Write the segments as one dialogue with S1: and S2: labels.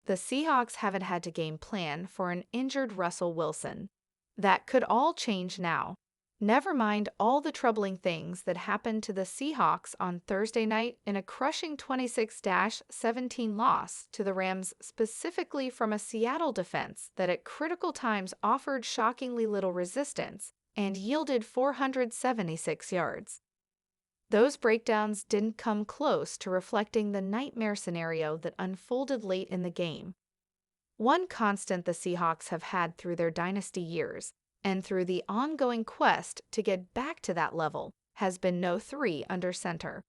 S1: the Seahawks haven't had to game plan for an injured Russell Wilson. That could all change now. Never mind all the troubling things that happened to the Seahawks on Thursday night in a crushing 26-17 loss to the Rams, specifically from a Seattle defense that at critical times offered shockingly little resistance and yielded 476 yards. Those breakdowns didn't come close to reflecting the nightmare scenario that unfolded late in the game. One constant the Seahawks have had through their dynasty years, and through the ongoing quest to get back to that level, has been no three under center.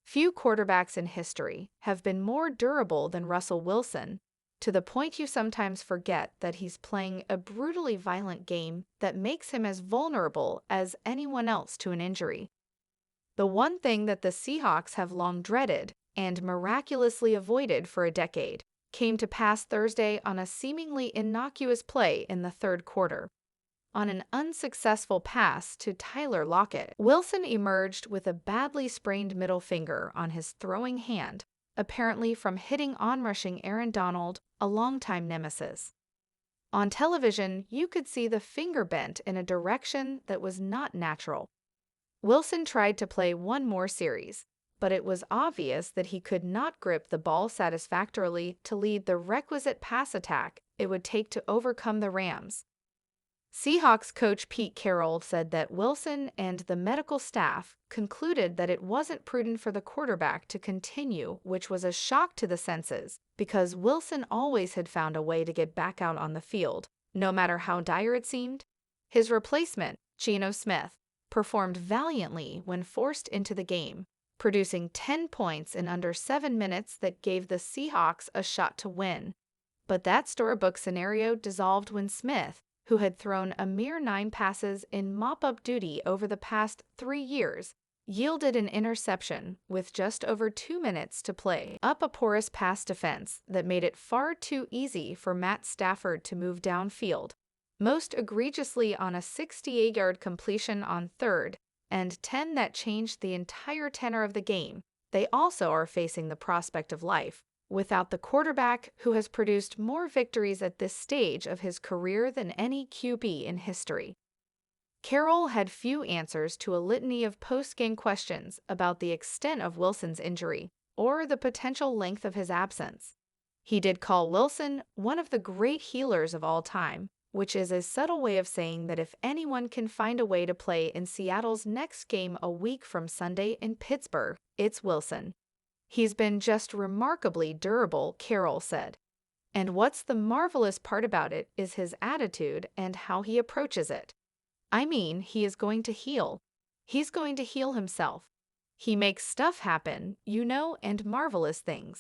S1: Few quarterbacks in history have been more durable than Russell Wilson, to the point you sometimes forget that he's playing a brutally violent game that makes him as vulnerable as anyone else to an injury. The one thing that the Seahawks have long dreaded and miraculously avoided for a decade came to pass Thursday on a seemingly innocuous play in the third quarter. On an unsuccessful pass to Tyler Lockett, Wilson emerged with a badly sprained middle finger on his throwing hand, apparently from hitting onrushing Aaron Donald, a longtime nemesis. On television, you could see the finger bent in a direction that was not natural. Wilson tried to play one more series, but it was obvious that he could not grip the ball satisfactorily to lead the requisite pass attack it would take to overcome the Rams. Seahawks coach Pete Carroll said that Wilson and the medical staff concluded that it wasn't prudent for the quarterback to continue, which was a shock to the senses, because Wilson always had found a way to get back out on the field, no matter how dire it seemed. His replacement, Geno performed valiantly when forced into the game, producing 10 points in under 7 minutes that gave the Seahawks a shot to win. But that storybook scenario dissolved when Smith, who had thrown a mere 9 passes in mop-up duty over the past 3 years, yielded an interception with just over 2 minutes to play up a porous pass defense that made it far too easy for Stafford to move downfield, most egregiously on a 68-yard completion on third and 10 that changed the entire tenor of the game. They also are facing the prospect of life without the quarterback who has produced more victories at this stage of his career than any QB in history. Carroll had few answers to a litany of post-game questions about the extent of Wilson's injury or the potential length of his absence. He did call Wilson one of the great healers of all time, which is a subtle way of saying that if anyone can find a way to play in Seattle's next game a week from Sunday in Pittsburgh, it's Wilson. He's been just remarkably durable, Carroll said. And what's the marvelous part about it is his attitude and how he approaches it. I mean, he is going to heal. He's going to heal himself. He makes stuff happen, and marvelous things.